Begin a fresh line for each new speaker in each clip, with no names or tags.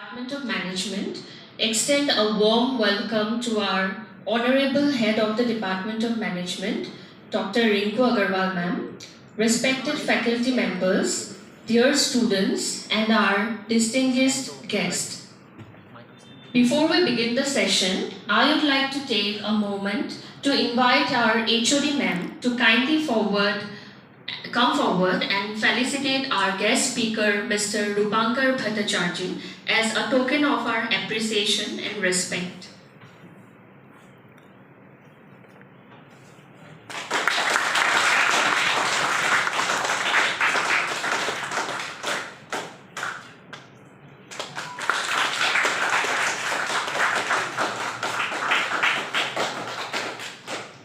Department of Management extend a warm welcome to our Honorable Head of the Department of Management, Dr. Rinku Agarwal ma'am, respected faculty members, dear students, and our distinguished guests. Before we begin the session, I would like to take a moment to invite our HOD ma'am to kindly come forward and felicitate our guest speaker, Mr. Rupankar Bhattacharjee, as a token of our appreciation and respect.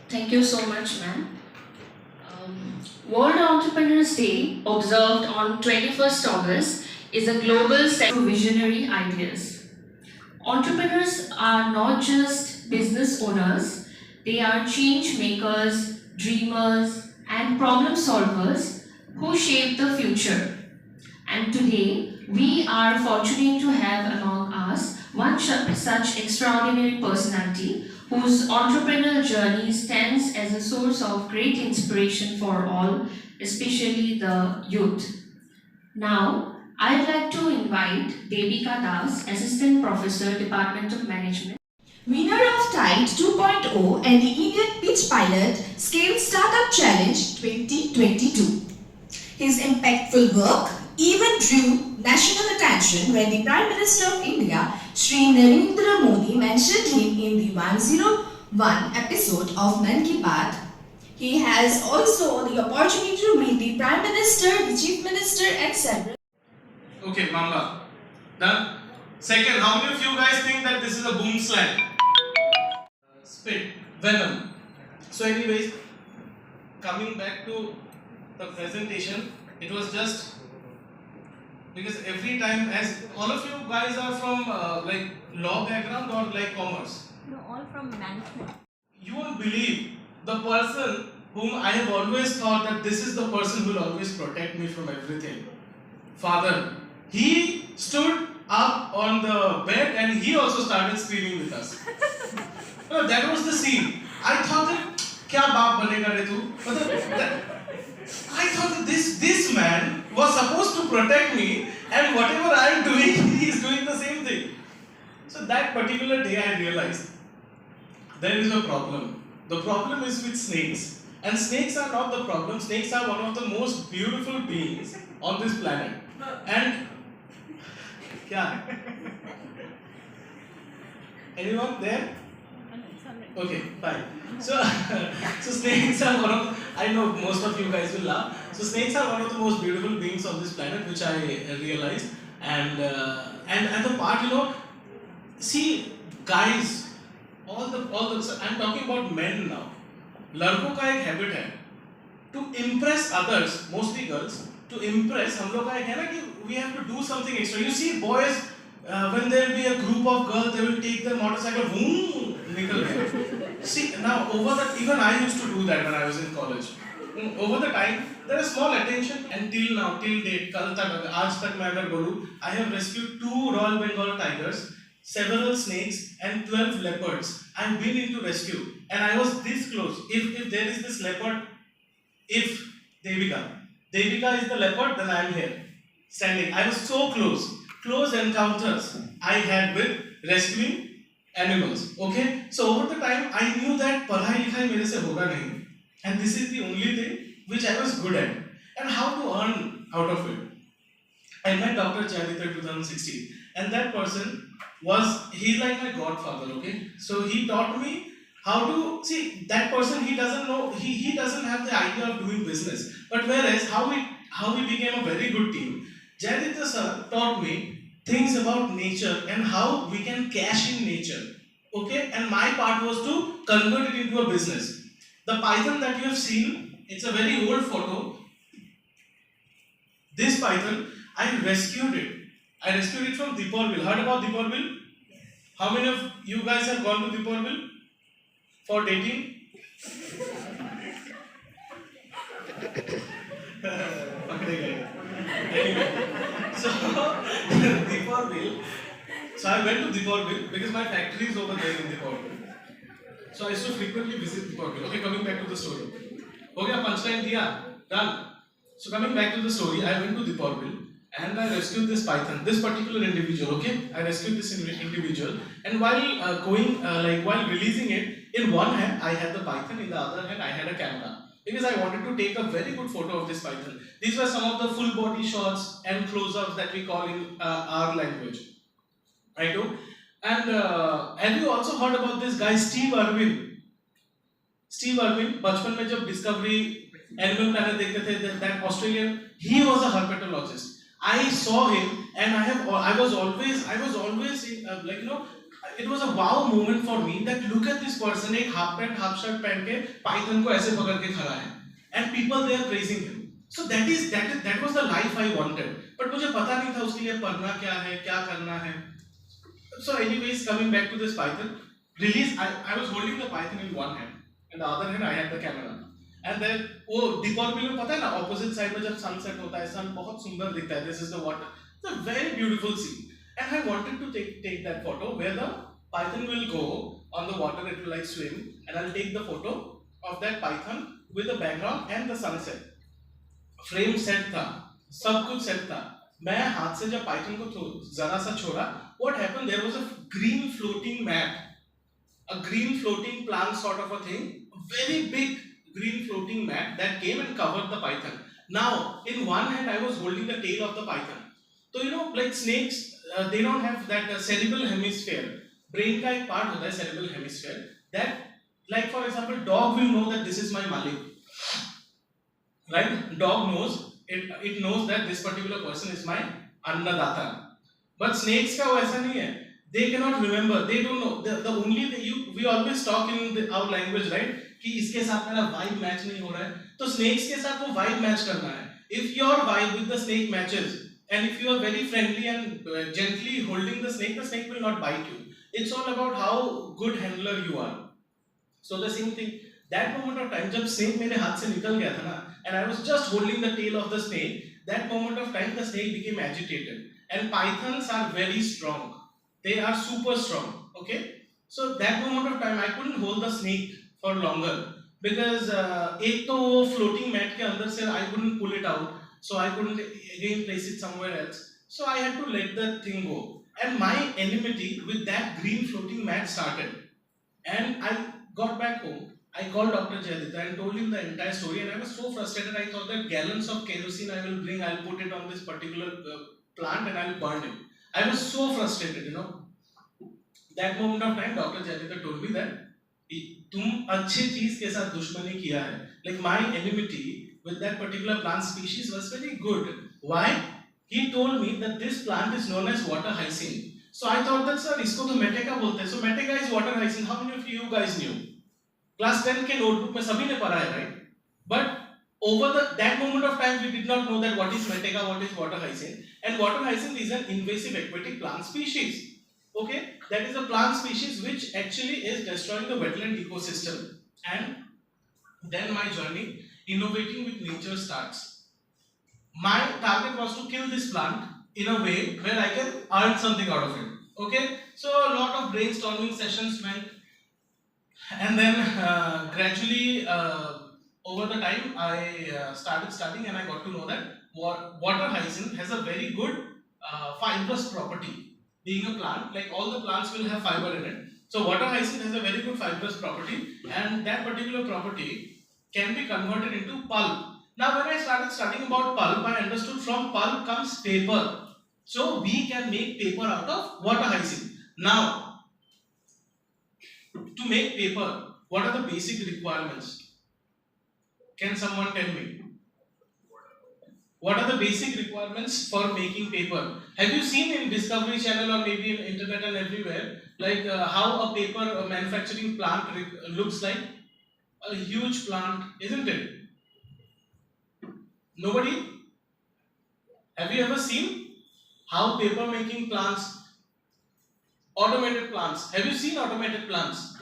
Thank you so much, ma'am. World Entrepreneurs Day, observed on 21st August, is a global set of visionary ideas. Entrepreneurs are not just business owners, they are change makers, dreamers, and problem solvers who shape the future. And today, we are fortunate to have among us one such extraordinary personality whose entrepreneurial journey stands as a source of great inspiration for all, especially the youth. Now, I'd like to invite Devika Das, Assistant Professor, Department of Management.
Winner of TIDE 2.0 and the Indian Pitch Pilot Scale Startup Challenge 2022. His impactful work even drew national attention when the Prime Minister of India, Shri Narendra Modi, mentioned him in the 101 episode of Mann Ki Baat. He has also the opportunity to meet the Prime Minister, the Chief Minister, and several.
Okay, Mamba. Done. Second, how many of you guys think that this is a boom slang? Spit. Venom. So anyways, coming back to the presentation, it was just because every time, as all of you guys are from like law background or like commerce?
No, all from management.
You won't believe the person whom I have always thought that this is the person who will always protect me from everything. Father. He stood up on the bed and he also started screaming with us. No, that was the scene. I thought that, kya baap banega re tu? I thought that this man was supposed to protect me, and whatever I am doing, he is doing the same thing. So that particular day I realized there is a problem. The problem is with snakes. And snakes are not the problem. Snakes are one of the most beautiful beings on this planet. And kya? Anyone there? Okay, fine. So snakes are one of, I know most of you guys will laugh. So snakes are one of the most beautiful beings on this planet, which I realized. And the part, see, guys, all the so I'm talking about men now. लड़कों का एक habit है to impress others, mostly girls. To impress, हम लोग का एक है ना कि we have to do something extra. You see, boys, when there will be a group of girls, they will take their motorcycle, boom, निकल गए. See, now over that, even I used to do that when I was in college. Over the time, there is small attention, and till now, till date, कल तक, आज तक मैं अगर बोलूँ, I have rescued 2 Royal Bengal tigers, several snakes, and 12 leopards. I've been into rescue, and I was this close. If there is this leopard, if Devika is the leopard, then I am here, standing. I was so close encounters I had with rescuing animals. Okay, so over the time I knew that पढ़ाई लिखाई मेरे से होगा नहीं, and this is the only thing which I was good at, and how to earn out of it. I met Dr. Jayaditya in 2016, and that person he's like my godfather. Okay, so he taught me how to see that person. He doesn't know, he doesn't have the idea of doing business, but whereas how we became a very good team. Jayaditya sir taught me things about nature and how we can cash in nature. Okay, and my part was to convert it into a business. The python that you have seen, it's a very old photo. This python, I rescued it. I rescued it from Deeporville. Heard about Deeporville? How many of you guys have gone to Deeporville for dating? Anyway, so Deeporville, So I went to Deeporville because my factory is over there in Deeporville. So I used to frequently visit Deeporville. Okay, coming back to the story. Okay, punchline diya, done. So coming back to the story, I went to Deeporville and I rescued this python, this particular individual. Okay, I rescued this individual, and while releasing it, in one hand I had the python, in the other hand I had a camera because I wanted to take a very good photo of this python. These were some of the full body shots and close-ups that we call in our language. I do. And have you also heard about this guy Steve Irwin? Steve Irwin, बचपन में जब Discovery Animal Planet देखते थे, that Australian, he was a herpetologist. I saw him, and I was always like, you know, it was a wow moment for me that look at this person, एक half pant half shirt पहन के python को ऐसे पकड़ के खड़ा है, and people they are praising him. So that was the life I wanted. But मुझे पता नहीं था उसके लिए पढ़ना क्या है, क्या करना है. So anyways, coming back to this python, I was holding the python in one hand, and the other hand I had the camera. And then वो Deeporville में पता है ना, opposite side में जब sunset होता है, sun बहुत सुंदर दिखता है. This is the water. It's a very beautiful scene. And I wanted to take that photo where the python will go on the water, it will like swim, and I'll take the photo of that python with the background and the sunset. Frame set था, सब कुछ set था. मैं हाथ से जब python को जरा सा छोड़ा, what happened? There was a green floating mat, a green floating plant sort of a thing, very big green floating mat that came and covered the python. Now, in one hand I was holding the tail of the python. So you know, like snakes, they don't have that cerebral hemisphere. Brain का एक part होता है cerebral hemisphere. That, like for example, dog will know that this is my malik. Right? Dog knows, it knows that this particular person is my annadata. But snakes का वो ऐसा नहीं है. They cannot remember. They don't know. The only thing we always talk in our language, right? कि इसके साथ मेरा vibe match नहीं हो रहा है. तो snakes के साथ वो vibe match करना है. If your vibe with the snake matches, and if you are very friendly and gently holding the snake will not bite you. It's all about how good handler you are. So the same thing. That moment of time, जब snake मेरे हाथ से निकल गया था ना, and I was just holding the tail of the snake, that moment of time the snake became agitated. And pythons are very strong. They are super strong. Okay. So that moment of time I couldn't hold the snake for longer because एक तो वो floating mat के अंदर से I couldn't pull it out, so I couldn't again place it somewhere else. So I had to let the thing go. And my enmity with that green floating mat started. And I got back home. I called Dr. Jayaditya and told him the entire story, and I was so frustrated. I thought that gallons of kerosene I will bring, I'll put it on this particular plant and I'll burn it. I was so frustrated, you know. That moment of time, Dr. Jayaditya told me that तुम अच्छी चीज के साथ दुश्मनी किया है. Like my enmity with that particular plant species was very good. Why? He told me that this plant is known as water hyacinth. So I thought that sir, इसको तो मेटेका बोलते हैं. So मेटेका is water hyacinth. How many of you guys knew? Class 10 के notebook में सभी ने पढ़ा है, right? But over that moment of time, we did not know that what is meteca, what is water hyacinth. And water hyacinth is an invasive aquatic plant species. Okay, that is a plant species which actually is destroying the wetland ecosystem. And then my journey innovating with nature starts. My target was to kill this plant in a way where I can earn something out of it. Okay, so a lot of brainstorming sessions went, and then gradually over the time I started studying, and I got to know that water hyacinth has a very good fibrous property. Being a plant, like all the plants will have fiber in it. So water hyacinth has a very good fibrous property, and that particular property can be converted into pulp. Now when I started studying about pulp, I understood from pulp comes paper. So we can make paper out of water hyacinth. Now, to make paper, what are the basic requirements? Can someone tell me? What are the basic requirements for making paper? Have you seen in Discovery Channel or maybe in internet and everywhere, like how a paper manufacturing plant looks like? A huge plant, isn't it? Nobody? Have you ever seen how paper making plants, automated plants? Have you seen automated plants?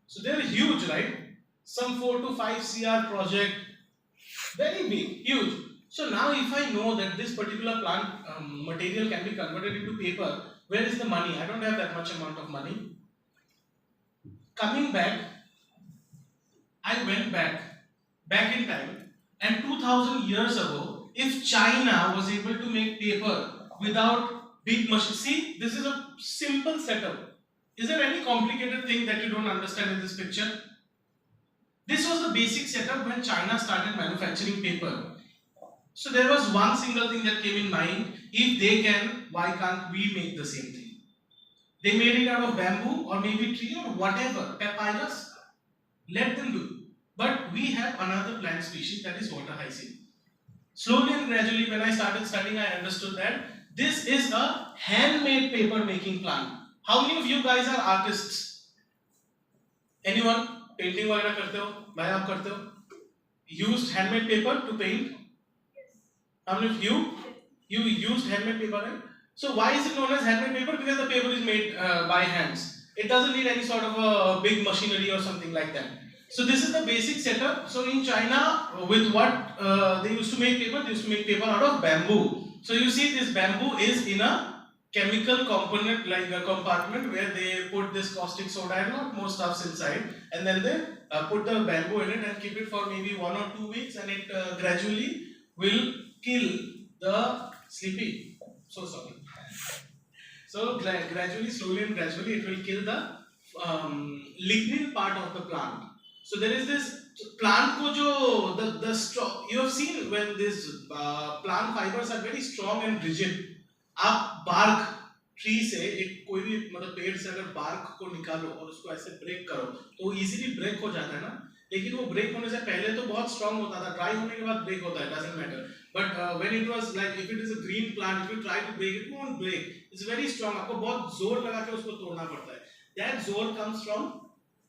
So they're huge, right? Some 4 to 5 CR project. Very big, huge. So now if I know that this particular plant material can be converted into paper, where is the money? I don't have that much amount of money. Coming back, I went back in time, and 2000 years ago, if China was able to make paper without big machines, see, this is a simple setup. Is there any complicated thing that you don't understand in this picture? This was the basic setup when China started manufacturing paper. So there was one single thing that came in mind: if they can, why can't we make the same thing? They made it out of bamboo or maybe tree or whatever, papyrus. Let them do. But we have another plant species, that is water hyacinth. Slowly and gradually, when I started studying, I understood that this is a handmade paper making plant. How many of you guys are artists? Anyone? Painting वगैरह करते हो? भाई आप करते हो? Used handmade paper to paint? How many of you used handmade paper, right? So why is it known as handmade paper? Because the paper is made by hands. It doesn't need any sort of a big machinery or something like that. So this is the basic setup. So in China, with what they used to make paper? They used to make paper out of bamboo. So you see, this bamboo is in a chemical component, like a compartment where they put this caustic soda and lot more stuffs inside, and then they put the bamboo in it and keep it for maybe 1 or 2 weeks, and it gradually will kill the sleepy. So sorry. So gradually, slowly and gradually, it will kill the lignin part of the plant. So there is this plant ko jo the strong. You have seen when this plant fibers are very strong and rigid. आप bark tree से एक कोई भी मतलब पेड़ से अगर bark को निकालो और उसको ऐसे break करो तो वो easily break हो जाता है ना. लेकिन वो break होने से पहले तो बहुत strong होता था. Dry होने के बाद break होता है. Doesn't matter. But when it was like, if it is a green plant, if you try to break it, it won't break. It's very strong. आपको बहुत जोर लगा के उसको तोड़ना पड़ता है. That जोर comes from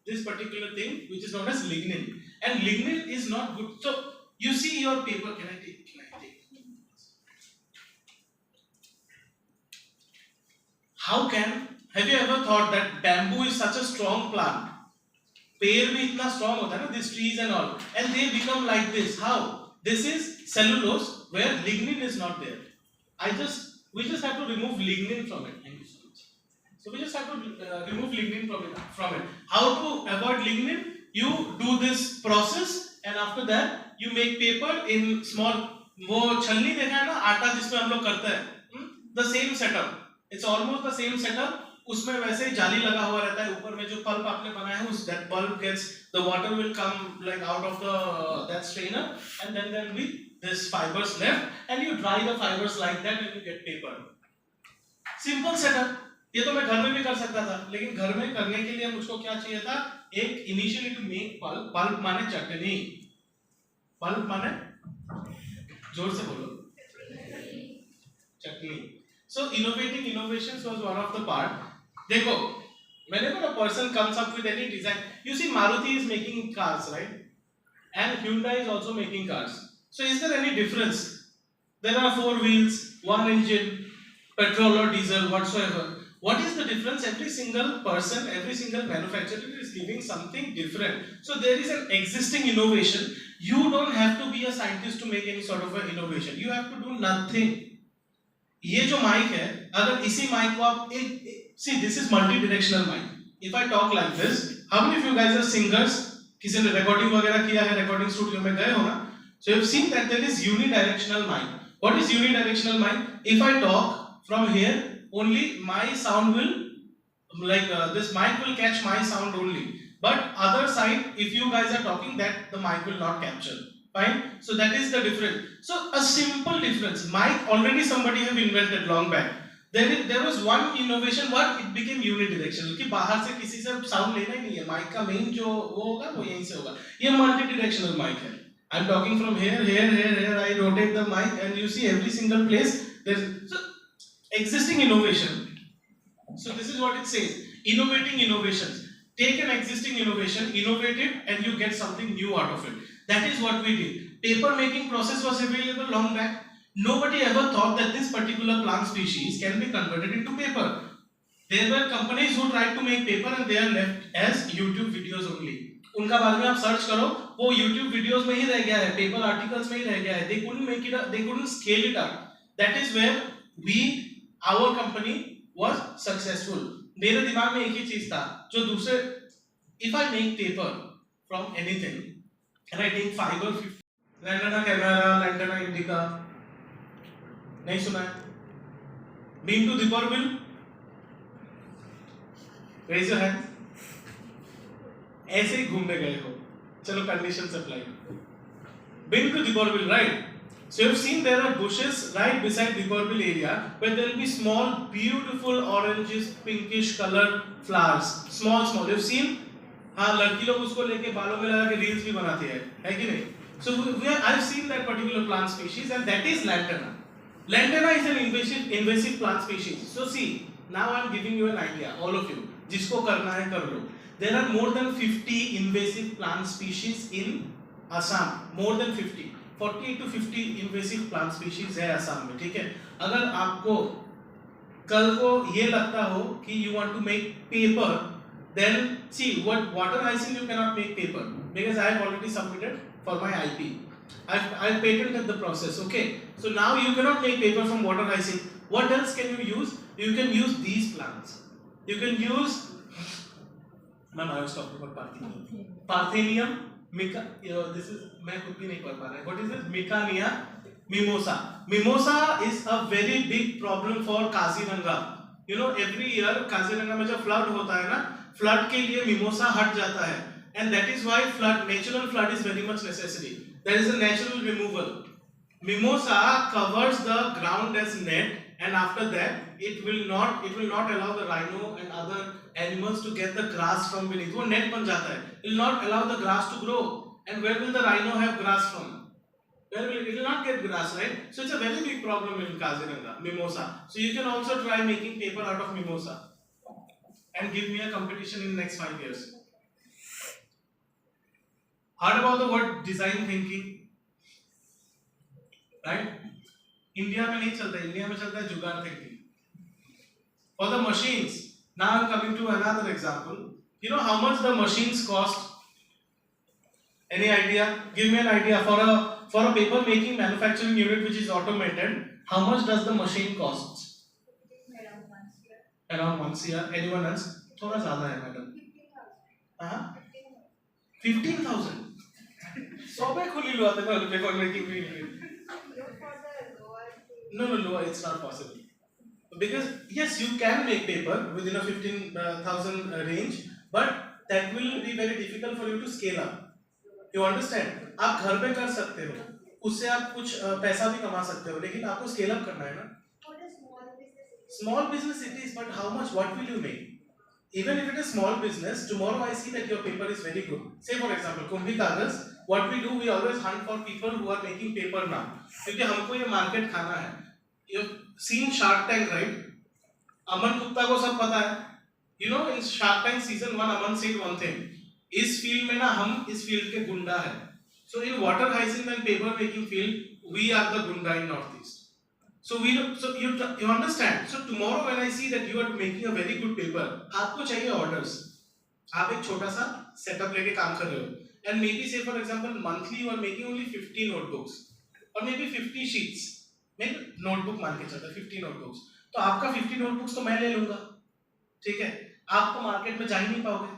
this particular thing which is known as lignin. And lignin is not good. So you see your paper. Can I take? Have you ever thought that bamboo is such a strong plant? पेड़ भी इतना strong होता है ना, these trees and all, and they become like this. How? This is cellulose where lignin is not there. We just have to remove lignin from it. Thank you so much. So we just have to remove lignin from it. How to avoid lignin? You do this process, and after that you make paper in small. वो छलनी देखा है ना, आटा जिसमें हम लोग करते हैं, the same setup. It's almost the same setup. उसमें वैसे ही जाली लगा हुआ रहता है. ऊपर में जो pulp आपने बनाया है, उस that pulp gets, the water will come like out of that strainer, and then there will be this fibers left, and you dry the fibers like that, and you get paper. Simple setup. ये तो मैं घर में भी कर सकता था, लेकिन घर में करने के लिए मुझको क्या चाहिए था? एक initially to make pulp. Pulp माने चटनी. Pulp माने जोर से बोलो. चटनी. So innovating innovations was one of the part. देखो, whenever a person comes up with any design, you see Maruti is making cars, right? And Hyundai is also making cars. So is there any difference? There are 4 wheels, 1 engine, petrol or diesel, whatsoever. What is the difference? Every single person, every single manufacturer is giving something different. So there is an existing innovation. You don't have to be a scientist to make any sort of an innovation. You have to do nothing. ये जो mic है, अगर इसी mic को आप see, this is multi-directional mic. If I talk like this, how many of you guys are singers? किसी ने recording वगैरह किया है, recording studio में गए हो ना? So you've seen that there is unidirectional mic. What is unidirectional mic? If I talk from here, only my sound will, this mic will catch my sound only. But other side, if you guys are talking, that the mic will not capture. Fine. So that is the difference. So a simple difference. Mic already somebody have invented long back. There was one innovation. What? It became unidirectional. कि बाहर से किसी से sound लेना ही नहीं है. Mic का main जो वो होगा वो यहीं से होगा. ये multi-directional mic है. I'm talking from here. I rotate the mic, and you see every single place. There's so existing innovation. So this is what it says. Innovating innovations. Take an existing innovation, innovate it, and you get something new out of it. That is what we did. Paper making process was available long back. Nobody ever thought that this particular plant species can be converted into paper. There were companies who tried to make paper, and they are left as YouTube videos only. उनका बारे में आप search करो, वो YouTube videos में ही रह गया है, पेपर आर्टिकल्स में ही रह गया है. They couldn't make it up, they couldn't scale it up. That is where our company was successful. मेरे दिमाग में एक ही चीज था जो दूसरे, if I make paper from anything and I take fiber, Lantana Camera, Lantana Indica, नहीं सुना है? Been to Dipperville? Raise your hand. ऐसे ही घूमने गए हो, चलो condition apply. Been to Dipperville, right? So you've seen there are bushes right beside Dipperville area where there will be small, beautiful oranges, pinkish colored flowers, small. You've seen? हाँ, लड़की लोग उसको लेके बालों में लगा के रील्स भी बनाती है कि नहीं? So I've seen that particular plant species, and that is Lantana. Lantana is an invasive plant species. So see, now I'm giving you an idea, all of you. जिसको करना है कर लो. There are more than 50 invasive plant species in Assam. More than 50. 40 to 50 invasive plant species है असम में, ठीक है? अगर आपको कल को ये लगता हो कि you want to make paper, then see, what water hyacinth you cannot make paper because I have already submitted for my IP. I've patented the process, okay? So now you cannot make paper from water hyacinth. What else can you use? You can use these plants. You can use, ma'am, I was talking about Parthenium, this is, मैं खुद भी नहीं पढ़ पा रहा. What is it? Micania mimosa. Mimosa is a very big problem for Kaziranga. You know, every year Kaziranga में जब flood होता है ना, flood के लिए mimosa हट जाता है, and that is why natural flood is very much necessary. There is a natural removal. Mimosa covers the ground as net, and after that it will not allow the rhino and other animals to get the grass from beneath. वो net बन जाता है. It will not allow the grass to grow. And where will the rhino have grass from? It will not get grass, right? So it's a very big problem in Kaziranga, mimosa. So you can also try making paper out of mimosa and give me a competition in the next 5 years. Heard about the word design thinking? Right? India में नहीं चलता, India में चलता है जुगाड़ thinking. For the machines, now I'm coming to another example. You know how much the machines cost? Any idea? Give me an idea. For a paper making manufacturing unit which is automated, how much does the machine cost? Around 1 CR. Anyone else? थोड़ा ज़्यादा है madam. 15,000. 100 पे खुली लो आते हैं paper making unit. No, it's not possible. Because yes, you can make paper within a 15,000 range, but that will be very difficult for you to scale up. You understand? आप घर पे कर सकते हो, उससे आप कुछ पैसा भी कमा सकते हो, लेकिन आपको scale up करना है ना? Small business it is, but how much? What will you make? Even if it is small business, tomorrow I see that your paper is very good. Say for example, Kumbhi Kagas, what we do, we always hunt for people who are making paper now. क्योंकि हमको ये market खाना है. You've seen Shark Tank, right? Aman Gupta को सब पता है. You know, in Shark Tank season 1, Aman said one thing. इस field में ना हम इस field के गुंडा है. So in water hyacinth and paper making field, we are the gunda in Northeast. So you understand. So tomorrow when I see that you are making a very good paper, आपको चाहिए orders. आप एक छोटा सा setup लेके काम कर रहे हो. And maybe say for example monthly you are making only 50 notebooks or maybe 50 sheets. मैं notebook मान के चलता 50 notebooks. तो आपका 50 notebooks तो मैं ले लूँगा. ठीक है? आप तो market में जा ही नहीं पाओगे.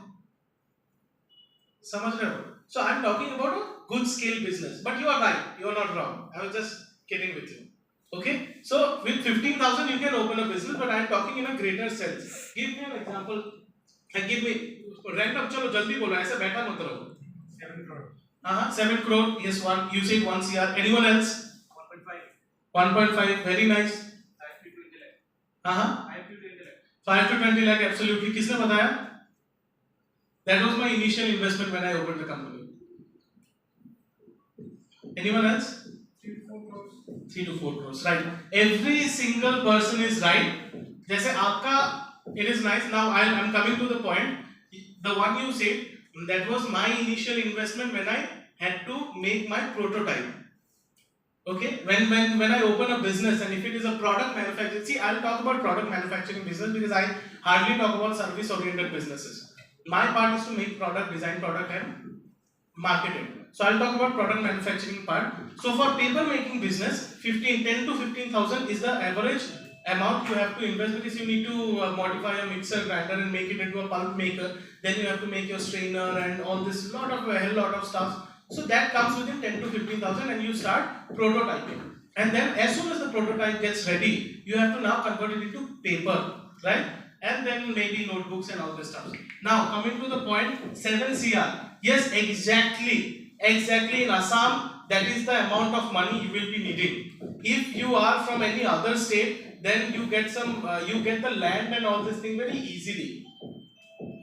समझ रहे हो? So I'm talking about a good scale business. But you are right. You are not wrong. I was just kidding with you. Okay, so with 15,000 you can open a business, but I am talking in a greater sense. Give me an example. Give me random. चलो जल्दी बोलो, ऐसे बैठा मत रहो. 7 crore. 7 crore. Yes, one. You said 1 CR. Anyone else? 1.5. 1.5. Very nice. 5 to 20 lakh. 5 to 20 lakh. 5 to 20 lakh. Absolutely. किसने बताया? That was my initial investment when I opened the company. Anyone else? 3 to 4 crores, right? Every single person is right. जैसे आपका, it is nice. Now I'm coming to the point. The one you said, that was my initial investment when I had to make my prototype. Okay, when I open a business and if it is a product manufacturing, see, I'll talk about product manufacturing business because I hardly talk about service oriented businesses. My part is to make product, design product and marketed. So I'll talk about product manufacturing part. So for paper making business, 10 to 15,000 is the average amount you have to invest, because you need to modify a mixer grinder and make it into a pulp maker. Then you have to make your strainer and all this a hell lot of stuff. So that comes within 10 to 15,000, and you start prototyping. And then as soon as the prototype gets ready, you have to now convert it into paper, right? And then maybe notebooks and all this stuff. Now coming to the point, 7 CR. Yes, exactly in Assam, that is the amount of money you will be needing. If you are from any other state, then you get you get the land and all this thing very easily.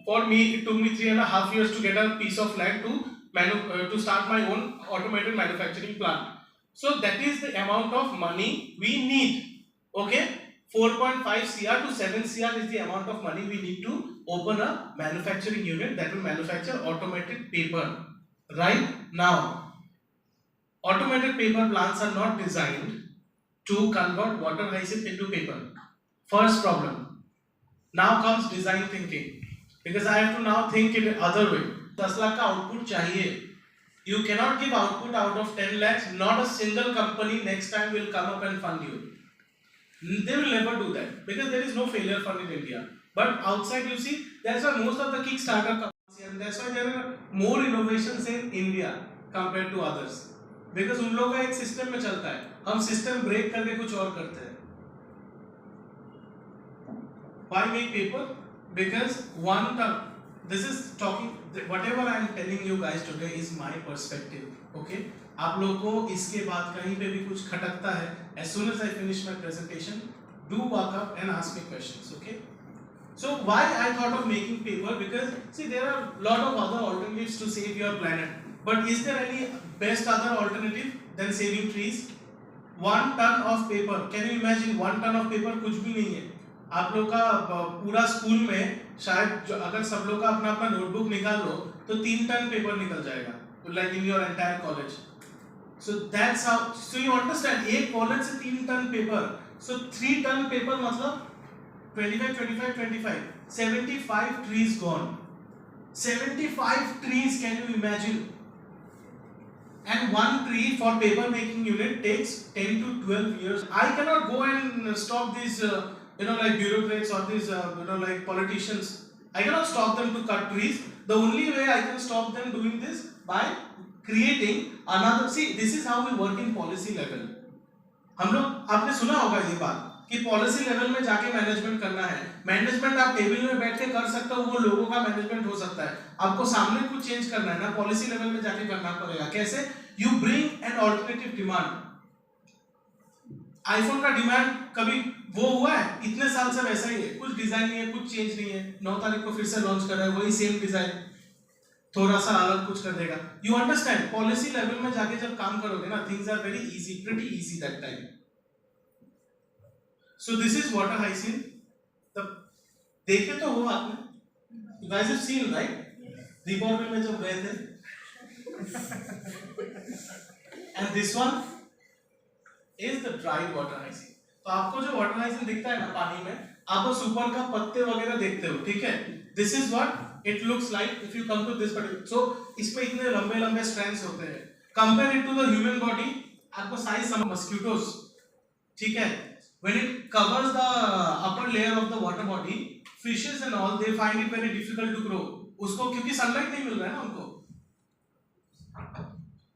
For me, it took me 3.5 years to get a piece of land to start my own automated manufacturing plant. So that is the amount of money we need. Okay, 4.5 CR to 7 CR is the amount of money we need to open a manufacturing unit that will manufacture automated paper. Right now, automated paper plants are not designed to convert water hyacinth into paper. First problem. Now comes design thinking, because I have to now think it other way. 10 lakh का output चाहिए. You cannot give output out of 10 lakhs. Not a single company next time will come up and fund you. They will never do that, because there is no failure fund in India. But outside, you see, that's why most of the Kickstarter companies, and that's why there are more innovations in India compared to others. Because उन लोगों का एक system में चलता है, हम system brake करके कुछ और करते हैं. Why make paper? Because this is talking, whatever I am telling you guys today is my perspective. Okay? आप लोगों को इसके बाद कहीं पे भी कुछ खटकता है, as soon as I finish my presentation, do walk up and ask me questions. Okay? So why I thought of making paper? Because see, there are a lot of other alternatives to save your planet. But is there any best other alternative than saving trees? 1 ton of paper. Can you imagine 1 ton of paper? कुछ भी नहीं है. आप लोग का पूरा school में शायद अगर सब लोग का अपना अपना नोटबुक निकाल लो तो 3 टन पेपर निकल जाएगा. Like in your entire college. So that's how. So you understand, एक कॉलेज से 3 ton paper. So 3 ton paper मतलब 25, 75 trees gone. 75 trees, can you imagine? And one tree for paper making unit takes 10 to 12 years. I cannot go and stop these, like bureaucrats or these, like politicians. I cannot stop them to cut trees. The only way I can stop them doing this by creating another. See, this is how we work in policy level. हम लोग, आपने सुना होगा ये बात कि policy level में जाके मैनेजमेंट करना है. मैनेजमेंट आप टेबल में बैठ के कर सकते हो, वो लोगों का मैनेजमेंट हो सकता है. आपको सामने कुछ चेंज करना है ना, पॉलिसी लेवल में जाके करना पड़ेगा. कैसे? You bring an alternative demand. IPhone का डिमांड कभी वो हुआ है? इतने साल से वैसा ही है, कुछ डिजाइन नहीं है, कुछ चेंज नहीं है. 9 तारीख को फिर से लॉन्च कर रहा है, वही सेम डिजाइन, थोड़ा सा अलग कुछ कर देगा. You understand? पॉलिसी लेवल में जाके जब काम करोगे ना, things are very easy, pretty easy that time. So this is water hyacinth. देखे तो हो आपने? You guys have seen, right? Deepawali में जब गए थे. And this one is the dried water hyacinth. तो आपको जो water hyacinth दिखता है ना पानी में, आप उस ऊपर का पत्ते वगैरह देखते हो, ठीक है? This is what it looks like if you come to this particular. So इसमें इतने लंबे-लंबे strands होते हैं. Compare it to the human body. आपको size some mosquitoes, ठीक है? When it covers the upper layer of the water body, fishes and all, they find it very difficult to grow. उसको क्योंकि sunlight नहीं मिल रहा है ना उनको.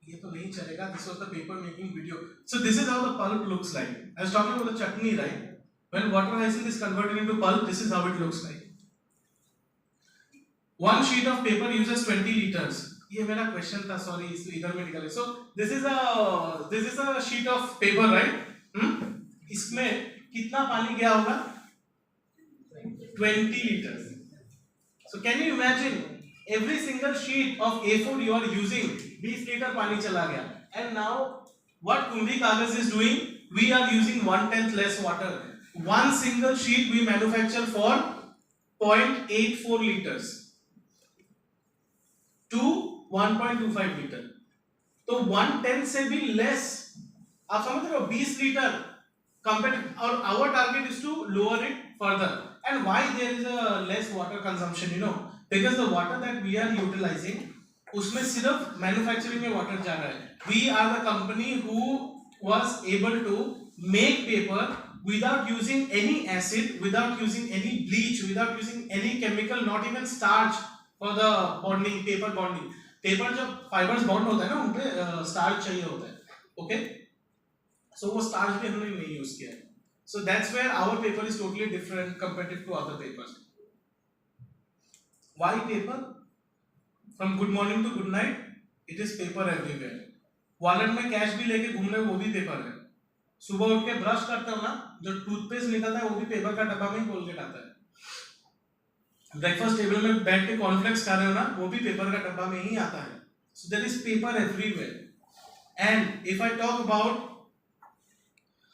ये तो नहीं चलेगा. This was the paper making video. So this is how the pulp looks like. I was talking about the chutney, right? When water hyacinth is converted into pulp, this is how it looks like. One sheet of paper uses 20 liters. ये मेरा question था, sorry, इस इधर में निकले. So this is a sheet of paper, right? इसमें कितना पानी गया होगा? 20 liters. So can you imagine, every single sheet of A4 you are using, 20 liter पानी चला गया. And now what Kumbhi Kagas is doing, we are using 1/10 less water. One single sheet we manufacture for 0.84 liters to 1.25 liter. तो 1/10 से भी less. आप समझ रहे हो? 20 litre compared, our target is to lower it further. And why there is a less water consumption, because the water that we are utilizing उसमें सिर्फ manufacturing में वाटर जा रहा है. We are the company who was able to make paper without using any acid, without using any bleach, without using any chemical, not even starch for the bonding, paper bonding. Paper जब fibres bond होता है ना उनपे starch चाहिए होता है. Okay, सो वो starch भी हमने नहीं यूज किया है. So that's where our paper is totally different comparative to other papers. Why paper? From good morning to good night it is paper everywhere. Wallet में कैश भी लेके घूम रहे हो वो भी पेपर है. सुबह उठ के ब्रश करते हो ना, जो टूथपेस्ट निकलता है वो भी पेपर का डब्बा में ही कोलगेट आता है. ब्रेकफास्ट टेबल में बैठ के कॉर्नफ्लेक्स खा रहे हो ना, वो भी पेपर का डब्बा में ही आता है. So there is paper everywhere. And if I talk about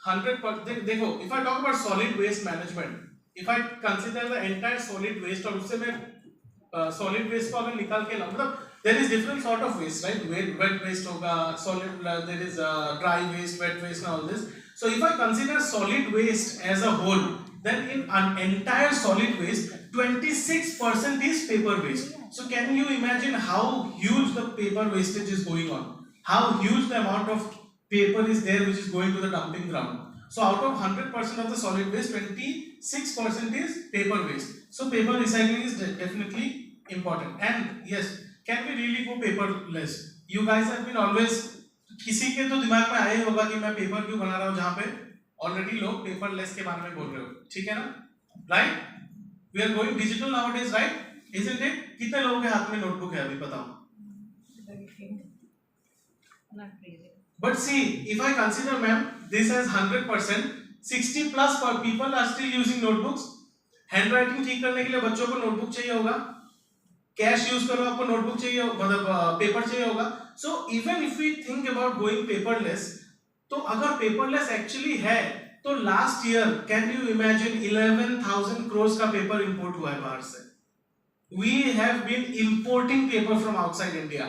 100%, देखो, if I talk about solid waste management, if I consider the entire solid waste, और उससे मैं सॉलिड वेस्ट को अगर निकाल के लाऊं, मतलब there is different sort of waste, right? Wet waste होगा, solid, there is dry waste, wet waste and all this. So if I consider solid waste as a whole, then in an entire solid waste 26% is paper waste. So can you imagine how huge the paper wastage is going on, how huge the amount of paper is there which is going to the dumping ground. So out of 100% of the solid waste, 26% is paper waste. So paper recycling is definitely important. And yes, can we really go paperless? You guys have been always, किसी के तो दिमाग में आया ही होगा कि मैं paper क्यों बना रहा हूँ, जहाँ पे ऑलरेडी लोग पेपरलेस के बारे में बोल रहे हो. ठीक है ना? Right? We are going digital nowadays, right? Isn't it? कितने लोगों के हाथ में नोटबुक है अभी, बताओ? But see, if I consider ma'am this as 100%, 60 plus people are still using notebooks. Handwriting ठीक करने के लिए बच्चों को नोटबुक चाहिए होगा. कैश यूज करो, आपको नोटबुक चाहिए, मतलब पेपर चाहिए होगा. So even if we think about going paperless, तो अगर पेपरलेस एक्चुअली है, तो last year can you imagine 11,000 crore का पेपर इंपोर्ट हुआ है बाहर से. We have been importing paper from outside India,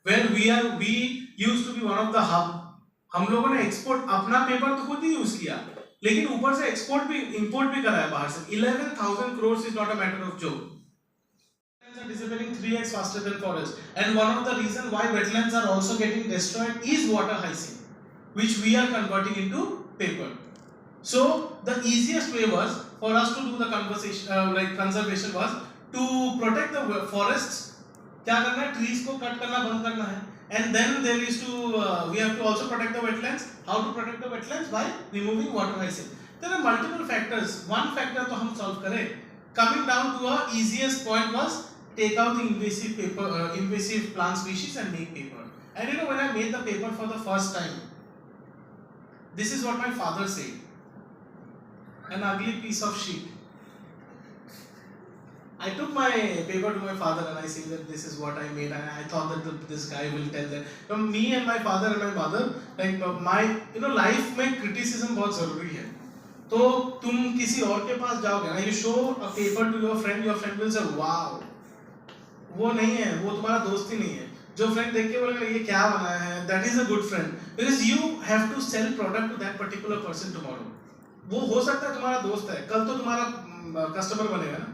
where we used to be one of the hub. हम लोगों ने एक्सपोर्ट, अपना पेपर तो खुद ही यूज किया, लेकिन ऊपर से एक्सपोर्ट भी, इंपोर्ट भी करा है बाहर से. 11,000 crore is not a matter of joke. Wetlands are disappearing 3x faster than forests, and one of the reason why wetlands are also getting destroyed is water hyacinth, which we are converting into paper. So the easiest way was for us to do the conservation was to protect the forests. क्या करना है? Trees को cut करना बंद करना है. And then there is to we have to also protect the wetlands. How to protect the wetlands? By removing water hyacinth. There are multiple factors. One factor तो हम solve करें. Coming down to a easiest point was take out the invasive plant species and make paper. And you know, when I made the paper for the first time, this is what my father said. An ugly piece of sheet. I took my paper to my father and I said that this is what I made, and I thought that this guy will tell that. From me and my father and my mother, like my life में criticism बहुत जरूरी है. तो तुम किसी और के पास जाओगे ना, you show a paper to your friend will say wow. वो नहीं है, वो तुम्हारा दोस्त ही नहीं है. जो फ्रेंड देख के बोलेगा ये क्या बनाया है, that is a good friend, because you have to sell product to that particular person tomorrow. वो हो सकता है तुम्हारा दोस्त है, कल तो तुम्हारा कस्टमर बनेगा ना.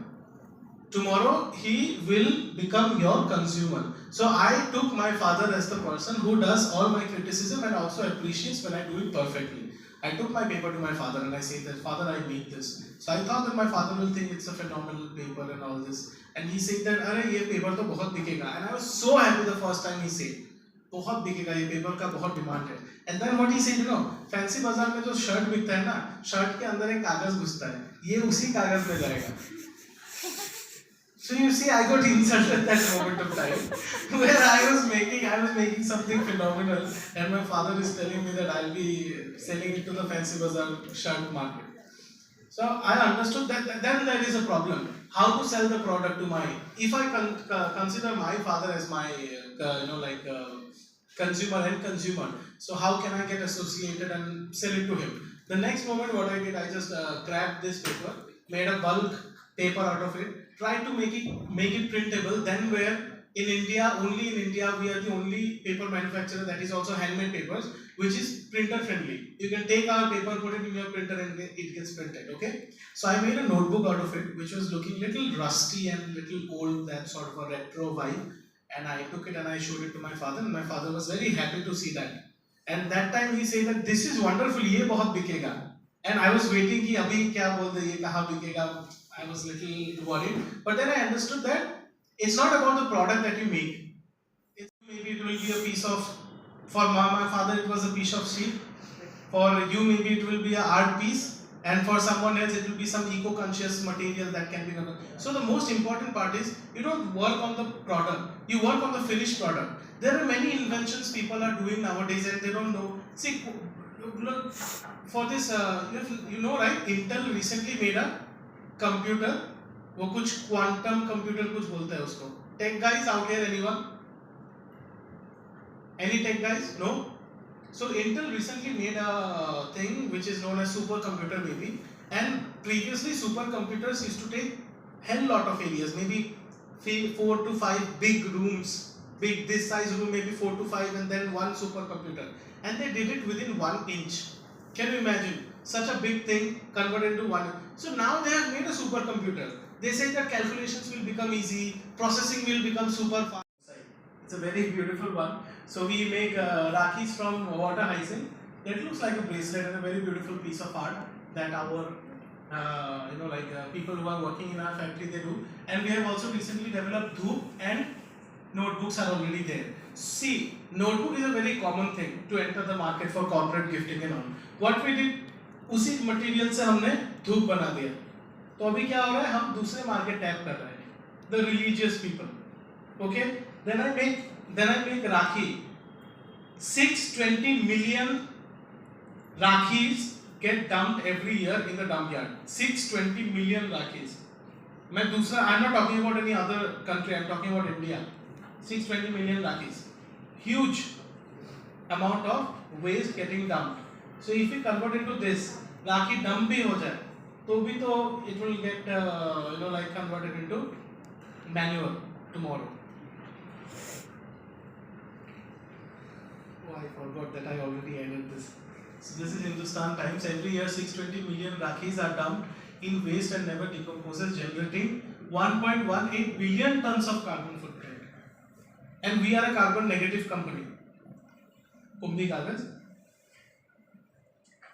Tomorrow he will become your consumer. So I took my father as the person who does all my criticism and also appreciates when I do it perfectly. I took my paper to my father and I said that, Father, I made this. So I thought that my father will think it's a phenomenal paper and all this. And he said that, अरे ये paper तो बहुत बिकेगा. And I was so happy the first time he said, बहुत बिकेगा, ये paper का बहुत डिमांड है. And then what he said, fancy बाजार में जो शर्ट बिकता है ना, शर्ट के अंदर एक कागज घुसता है, ये उसी कागज में जाएगा. So you see, I got insulted at that moment of time where I was making something phenomenal, and my father is telling me that I'll be selling it to the fancy bazaar shirt market. So I understood that then there is a problem. How to sell the product to if I consider my father as my consumer, so how can I get associated and sell it to him? The next moment what I did, I just grabbed this paper, made a bulk paper out of it, tried to make it printable. Then where in India, only in India, we are the only paper manufacturer that is also handmade papers, which is printer friendly. You can take our paper, put it in your printer and it gets printed, okay? So I made a notebook out of it, which was looking little rusty and little old, that sort of a retro vibe. and I took it and I showed it to my father, and my father was very happy to see that. And that time he said that this is wonderful, ये बहुत बिकेगा. And I was waiting कि अभी क्या बोल दे, ये कहाँ बिकेगा. I was little worried, but then I understood that it's not about the product that you make. Maybe it will be a piece of, for my father it was a piece of sheep. For you maybe it will be an art piece, and for someone else it will be some eco-conscious material that can be done. So the most important part is you don't work on the product, you work on the finished product. There are many inventions people are doing nowadays and they don't know. See, look, for this, you know right, Intel recently made a computer, वो कुछ quantum computer कुछ बोलते हैं उसको. Tech guys out here, anyone? Any tech guys? No? So Intel recently made a thing which is known as supercomputer maybe, and previously supercomputers used to take hell lot of areas, maybe 4 to 5 big rooms, big this size room, maybe 4 to 5, and then one supercomputer, and they did it within 1 inch. Can you imagine such a big thing converted into 1 inch? So now they have made a supercomputer. They say that calculations will become easy, processing will become super fast. It's a very beautiful one. So we make Rakhis from water hyacinth. That looks like a bracelet and a very beautiful piece of art that our people who are working in our factory they do. And we have also recently developed dhoop, and notebooks are already there. See, notebook is a very common thing to enter the market for corporate gifting and all. What we did, उसी material से हमने धूप बना दिया. तो अभी क्या हो रहा है, हम दूसरे मार्केट टैप कर रहे हैं, the religious people. Okay, then I make Rakhi. 620 million Rakhis get dumped every year in the dump yard. 620 million Rakhis. मैं दूसरा, I'm not talking about any other country, I'm talking about India. 620 million Rakhis. Huge amount of waste getting dumped. So if we convert into this, Rakhi dump भी हो जाए, तो भी तो it will get converted into manure tomorrow. Oh, I forgot that I already added this. So this is Hindustan Times. Every year 620 million Rakhis are dumped in waste and never decomposes, generating 1.18 billion tons of carbon footprint. And we are a carbon negative company. Kumdi Kagaz.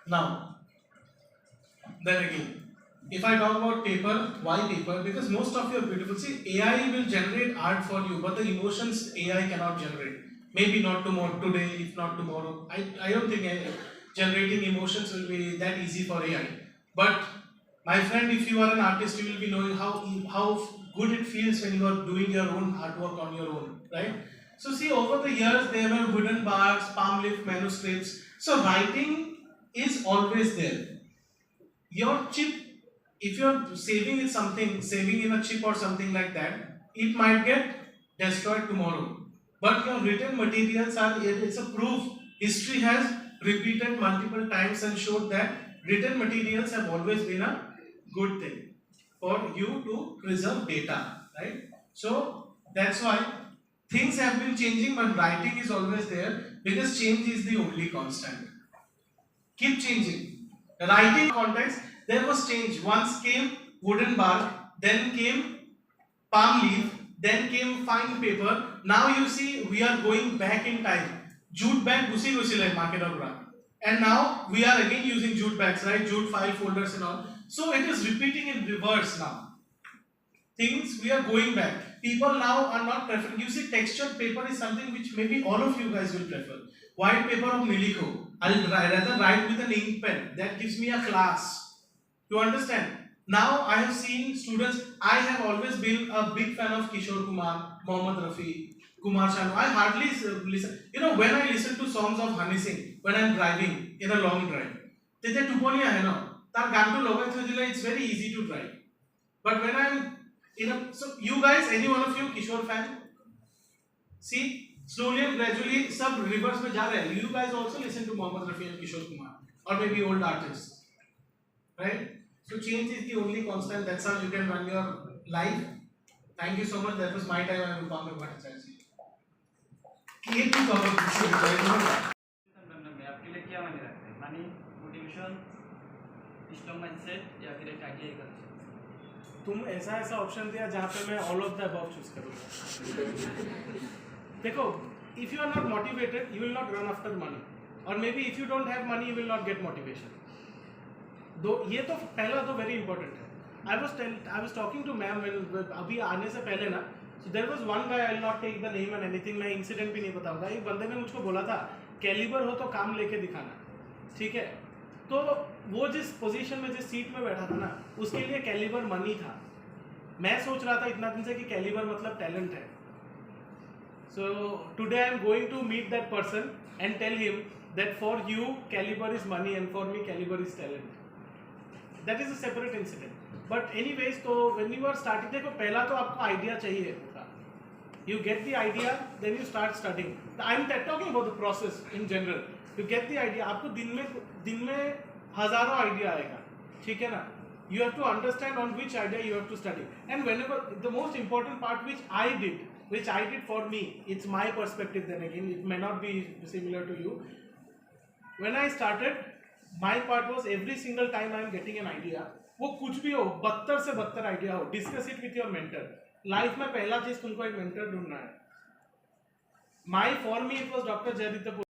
Now, then again, if I talk about paper, why paper? Because most of your beautiful, see, AI will generate art for you, but the emotions AI cannot generate. Maybe not tomorrow, today, if not tomorrow. I don't think generating emotions will be that easy for AI. But my friend, if you are an artist, you will be knowing how good it feels when you are doing your own artwork on your own, right? So see, over the years, there were wooden bars, palm leaf manuscripts. So writing is always there. Your chip, if you are saving in a chip or something like that, it might get destroyed tomorrow. But your written materials it's a proof. History has repeated multiple times and showed that written materials have always been a good thing for you to preserve data, right? So that's why things have been changing, but writing is always there because change is the only constant. Keep changing. Writing context, there was change. Once came wooden bark, then came palm leaf, then came fine paper. Now you see we are going back in time. Jute bag, gusi market or and now we are again using jute bags, right? Jute file folders and all. So it is repeating in reverse now. Things we are going back. People now are not preferring. You see, textured paper is something which maybe all of you guys will prefer. White paper of Milico. I'll rather write with an ink pen. That gives me a class. You understand? Now I have seen students. I have always been a big fan of Kishore Kumar, Mohammad Rafi, Kumar Sanu. I hardly listen. You know, when I listen to songs of Honey Singh, when I'm driving in a long drive, it's very easy to drive. But when I'm so you guys, any one of you Kishore fan? See, slowly and gradually, sub reverse mein ja rahe. You guys also listen to Mohammad Rafi and Kishore Kumar, or maybe old artists, right? So change is the only constant. That's how you can run your life. Thank you so much. That was my time. I will come back to आपके
लिए क्या मायने रखते हैं? Money, motivation, strong mindset या फिर एक idea ही
तुम ऐसा ऐसा ऑप्शन दिया जहाँ पे मैं all of the above choose करूँगा. देखो, if you are not motivated you will not run after money, और maybe if you don't have money you will not get motivation. दो ये तो पहला तो वेरी इंपॉर्टेंट है. I was talking to ma'am अभी आने से पहले ना. So there was one guy, I will not take the name and anything, मैं इंसिडेंट भी नहीं बताऊंगा. एक बंदे ने मुझको बोला था कैलिबर हो तो काम लेके दिखाना. ठीक है, तो वो जिस पोजीशन में जिस सीट में बैठा था ना उसके लिए कैलिबर मनी था. मैं सोच रहा था इतना दिन से कि कैलिबर मतलब टैलेंट है. So today I am going to meet that person and tell him that for you calibre is money and for me calibre is talent. That is a separate incident. But anyways, तो when you are starting, देखो पहला तो आपको idea चाहिए होगा. You get the idea, then you start studying. I am talking about the process in general. You get the idea, आपको दिन में हजारों आइडिया आएगा. ठीक है ना. You have to understand on which idea you have to study. And whenever the most important part which I did for me, it's my perspective, then again it may not be similar to you. When I started, my part was every single time I am getting an idea, वो कुछ भी हो, बदतर से बदतर idea हो, discuss it with your mentor. Life में पहला चीज तुमको एक मेंटर ढूंढना है. For me it was doctor Jaideep.